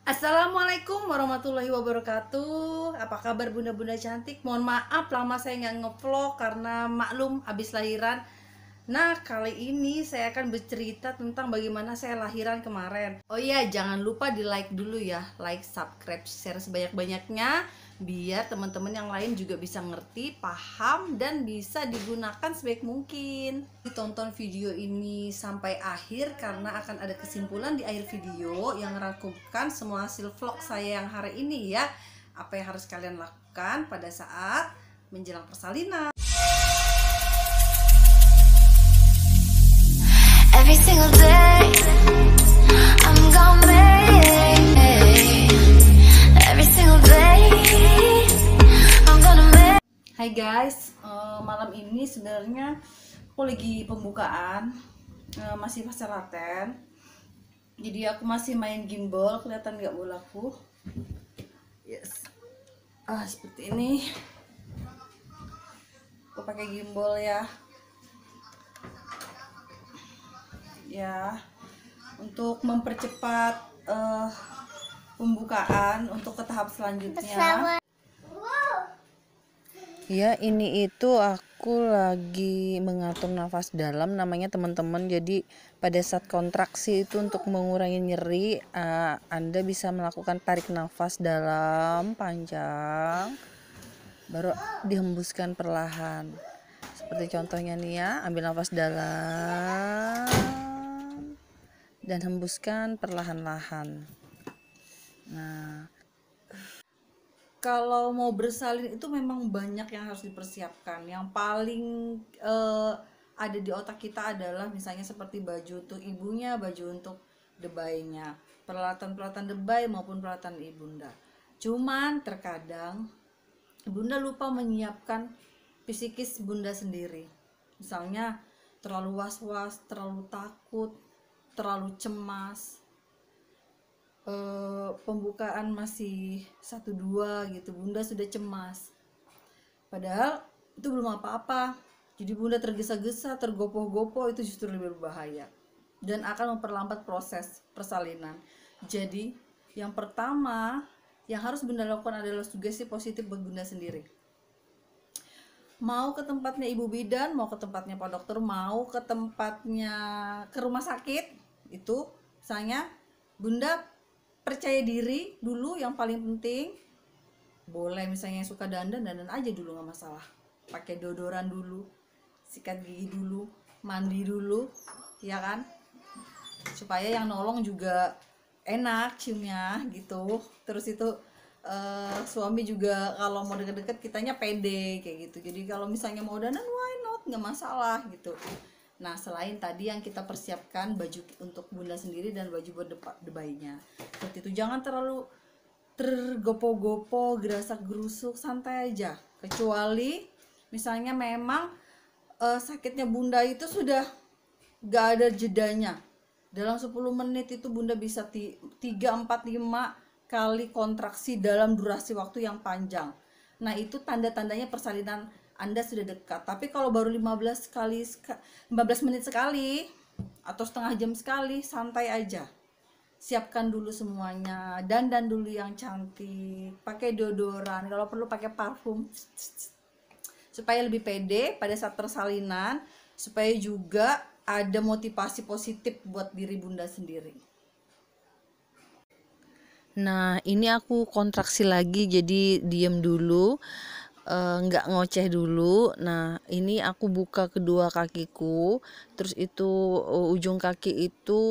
Assalamualaikum warahmatullahi wabarakatuh. Apa kabar bunda-bunda cantik? Mohon maaf lama saya nggak ngevlog karena maklum habis lahiran. Nah, kali ini saya akan bercerita tentang bagaimana saya lahiran kemarin. Oh iya, jangan lupa di like dulu ya. Like, subscribe, share sebanyak-banyaknya biar teman-teman yang lain juga bisa ngerti, paham, dan bisa digunakan sebaik mungkin. Tonton video ini sampai akhir karena akan ada kesimpulan di akhir video yang merangkumkan semua hasil vlog saya yang hari ini ya. Apa yang harus kalian lakukan pada saat menjelang persalinan. Every single day, I'm gonna make every single day, I'm gonna make. Hai guys, malam ini sebenarnya aku lagi pembukaan, masih fase laten. Jadi aku masih main gimbal, kelihatan nggak bolaku? Yes. Seperti ini. Aku pakai gimbal ya. Ya, untuk mempercepat pembukaan untuk ke tahap selanjutnya. Ya, ini itu aku lagi mengatur nafas dalam namanya teman-teman. Jadi pada saat kontraksi itu untuk mengurangi nyeri, Anda bisa melakukan tarik nafas dalam panjang, baru dihembuskan perlahan. Seperti contohnya nih ya, ambil nafas dalam dan hembuskan perlahan-lahan. Nah, kalau mau bersalin itu memang banyak yang harus dipersiapkan. Yang paling ada di otak kita adalah misalnya seperti baju untuk ibunya, baju untuk debaynya, peralatan-peralatan debay maupun peralatan ibunda. Cuman terkadang bunda lupa menyiapkan psikis bunda sendiri. Misalnya terlalu was-was, terlalu takut, terlalu cemas, pembukaan masih 1-2 gitu, bunda sudah cemas, padahal itu belum apa-apa. Jadi bunda tergesa-gesa, tergopoh-gopoh, itu justru lebih berbahaya dan akan memperlambat proses persalinan. Jadi yang pertama yang harus bunda lakukan adalah sugesti positif buat bunda sendiri. Mau ke tempatnya ibu bidan, mau ke tempatnya pak dokter, mau ke tempatnya ke rumah sakit, itu misalnya bunda percaya diri dulu, yang paling penting. Boleh misalnya yang suka dandan aja dulu, nggak masalah. Pakai deodoran dulu, sikat gigi dulu, mandi dulu, ya kan, supaya yang nolong juga enak ciumnya gitu. Terus itu suami juga kalau mau deket-deket kitanya pede kayak gitu. Jadi kalau misalnya mau dandan, why not, nggak masalah gitu. Nah, selain tadi yang kita persiapkan baju untuk bunda sendiri dan baju buat debaynya, seperti itu. Jangan terlalu tergopo-gopo, gerasak gerusuk, santai aja. Kecuali misalnya memang sakitnya bunda itu sudah gak ada jedanya. Dalam 10 menit itu bunda bisa 3, 4, 5 kali kontraksi dalam durasi waktu yang panjang. Nah, itu tanda-tandanya persalinan Anda sudah dekat. Tapi kalau baru 15 menit sekali atau setengah jam sekali, santai aja. Siapkan dulu semuanya, dandan dulu yang cantik, pakai deodoran, kalau perlu pakai parfum, supaya lebih pede pada saat persalinan, supaya juga ada motivasi positif buat diri bunda sendiri. Nah, ini aku kontraksi lagi, jadi diem dulu, nggak ngoceh dulu. Nah, ini aku buka kedua kakiku, terus itu ujung kaki itu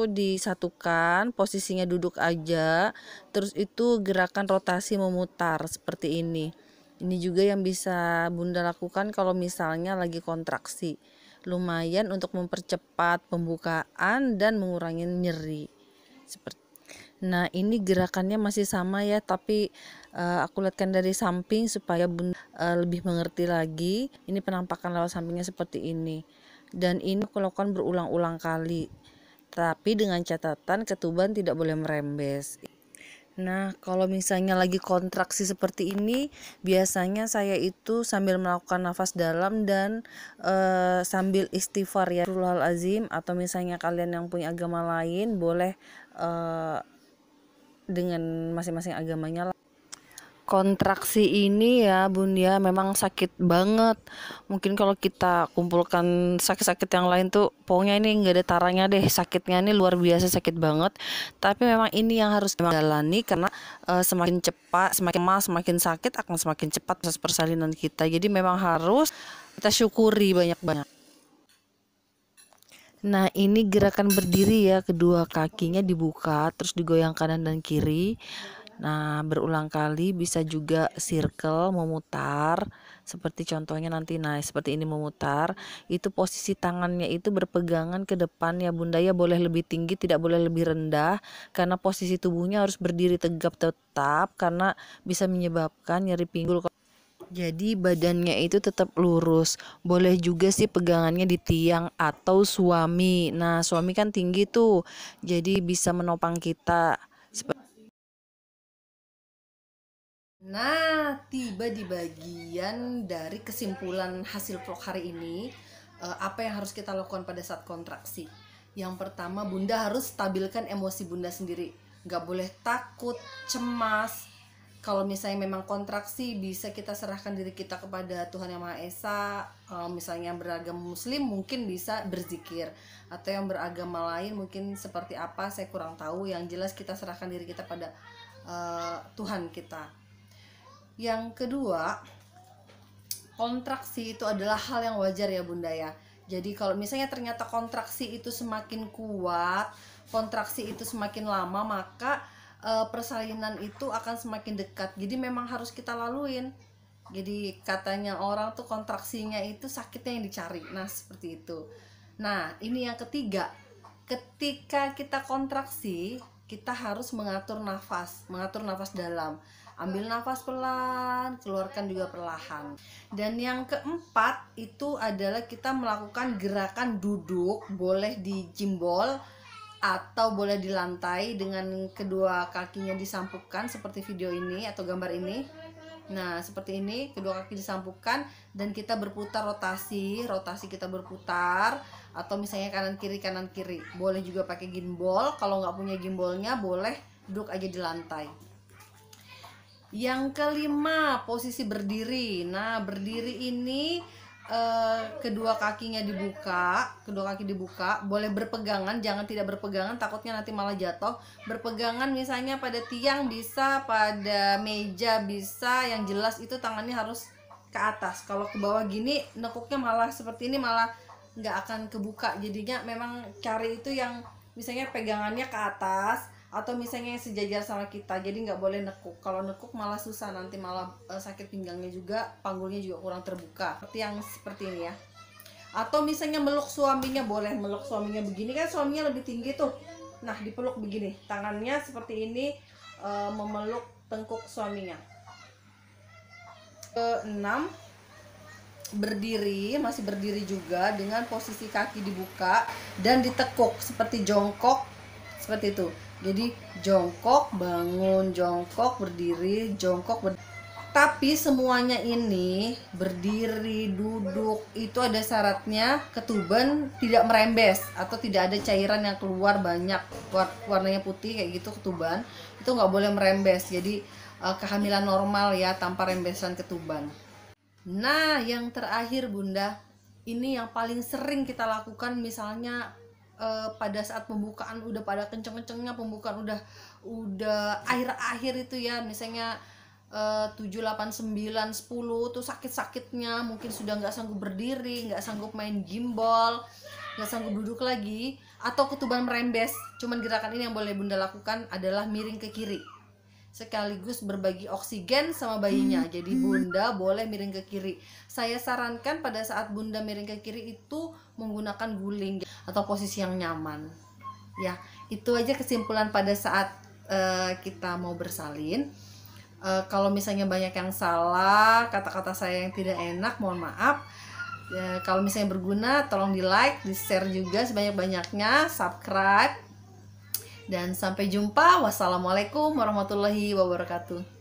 disatukan, posisinya duduk aja, terus itu gerakan rotasi memutar seperti ini. Ini juga yang bisa bunda lakukan kalau misalnya lagi kontraksi, lumayan untuk mempercepat pembukaan dan mengurangi nyeri seperti. Nah, ini gerakannya masih sama ya, tapi aku lihatkan dari samping supaya bunda lebih mengerti lagi. Ini penampakan lewat sampingnya seperti ini. Dan ini aku lakukan berulang-ulang kali. Tapi dengan catatan ketuban tidak boleh merembes. Nah, kalau misalnya lagi kontraksi seperti ini, biasanya saya itu sambil melakukan nafas dalam dan sambil istighfar ya, Astagfirullahaladzim, atau misalnya kalian yang punya agama lain boleh dengan masing-masing agamanya lah. Kontraksi ini ya Bun ya memang sakit banget. Mungkin kalau kita kumpulkan sakit-sakit yang lain tuh pokoknya ini nggak ada taranya deh, sakitnya ini luar biasa sakit banget. Tapi memang ini yang harus dijalani karena semakin cepat, semakin sakit akan semakin cepat proses persalinan kita. Jadi memang harus kita syukuri banyak-banyak. Nah, ini gerakan berdiri ya, kedua kakinya dibuka, terus digoyang kanan dan kiri. Nah, berulang kali, bisa juga circle memutar, seperti contohnya nanti, nah seperti ini memutar. Itu posisi tangannya itu berpegangan ke depan ya Bunda ya, boleh lebih tinggi, tidak boleh lebih rendah, karena posisi tubuhnya harus berdiri tegap tetap, karena bisa menyebabkan nyeri pinggul. Jadi badannya itu tetap lurus. Boleh juga sih pegangannya di tiang atau suami. Nah, suami kan tinggi tuh. Jadi bisa menopang kita. Nah, tiba di bagian dari kesimpulan hasil vlog hari ini. Apa yang harus kita lakukan pada saat kontraksi? Yang pertama, Bunda harus stabilkan emosi Bunda sendiri. Gak boleh takut, cemas. Kalau misalnya memang kontraksi, bisa kita serahkan diri kita kepada Tuhan Yang Maha Esa. Misalnya yang beragama Muslim mungkin bisa berzikir, atau yang beragama lain mungkin seperti apa saya kurang tahu. Yang jelas kita serahkan diri kita pada Tuhan kita. Yang kedua, kontraksi itu adalah hal yang wajar ya Bunda ya. Jadi kalau misalnya ternyata kontraksi itu semakin kuat, kontraksi itu semakin lama, maka persalinan itu akan semakin dekat. Jadi memang harus kita laluin. Jadi katanya orang tuh kontraksinya itu sakitnya yang dicari. Nah seperti itu. Nah ini yang ketiga, ketika kita kontraksi, kita harus mengatur nafas dalam. Ambil nafas pelan, keluarkan juga perlahan. Dan yang keempat itu adalah kita melakukan gerakan duduk, boleh di jimbol atau boleh di lantai dengan kedua kakinya disampukkan seperti video ini atau gambar ini. Nah seperti ini, kedua kaki disampukkan dan kita berputar rotasi kita berputar, atau misalnya kanan kiri. Boleh juga pakai gimbal, kalau nggak punya gimbalnya boleh duduk aja di lantai. Yang kelima, posisi berdiri. Nah berdiri ini kedua kaki dibuka, boleh berpegangan, jangan tidak berpegangan, takutnya nanti malah jatuh. Berpegangan misalnya pada tiang bisa, pada meja bisa, yang jelas itu tangannya harus ke atas. Kalau ke bawah gini nekuknya malah seperti ini, malah nggak akan kebuka. Jadinya memang cari itu yang misalnya pegangannya ke atas, atau misalnya yang sejajar sama kita, jadi nggak boleh nekuk. Kalau nekuk malah susah, nanti malah sakit pinggangnya juga, panggulnya juga kurang terbuka. Seperti yang seperti ini ya. Atau misalnya meluk suaminya, boleh meluk suaminya begini, kan suaminya lebih tinggi tuh. Nah dipeluk begini, tangannya seperti ini, memeluk tengkuk suaminya. Keenam, berdiri, masih berdiri juga dengan posisi kaki dibuka dan ditekuk seperti jongkok, seperti itu. Jadi jongkok, bangun, jongkok, berdiri, jongkok, berdiri. Tapi semuanya ini berdiri, duduk itu ada syaratnya, ketuban tidak merembes atau tidak ada cairan yang keluar banyak warnanya putih kayak gitu, ketuban itu nggak boleh merembes. Jadi kehamilan normal ya, tanpa rembesan ketuban. Nah yang terakhir Bunda, ini yang paling sering kita lakukan, misalnya pada saat pembukaan udah pada kenceng-kencengnya, pembukaan udah akhir-akhir itu ya, misalnya 7, 8, 9, 10 tuh sakit-sakitnya, mungkin sudah nggak sanggup berdiri, nggak sanggup main gimbal, nggak sanggup duduk lagi, atau ketuban merembes. Cuman gerakan ini yang boleh Bunda lakukan adalah miring ke kiri, sekaligus berbagi oksigen sama bayinya. Jadi Bunda boleh miring ke kiri. Saya sarankan pada saat Bunda miring ke kiri itu menggunakan guling atau posisi yang nyaman. Ya, itu aja kesimpulan pada saat kita mau bersalin. Kalau misalnya banyak yang salah, kata-kata saya yang tidak enak, mohon maaf. Kalau misalnya berguna, tolong di like, di share juga sebanyak-banyaknya, subscribe. Dan sampai jumpa. Wassalamualaikum warahmatullahi wabarakatuh.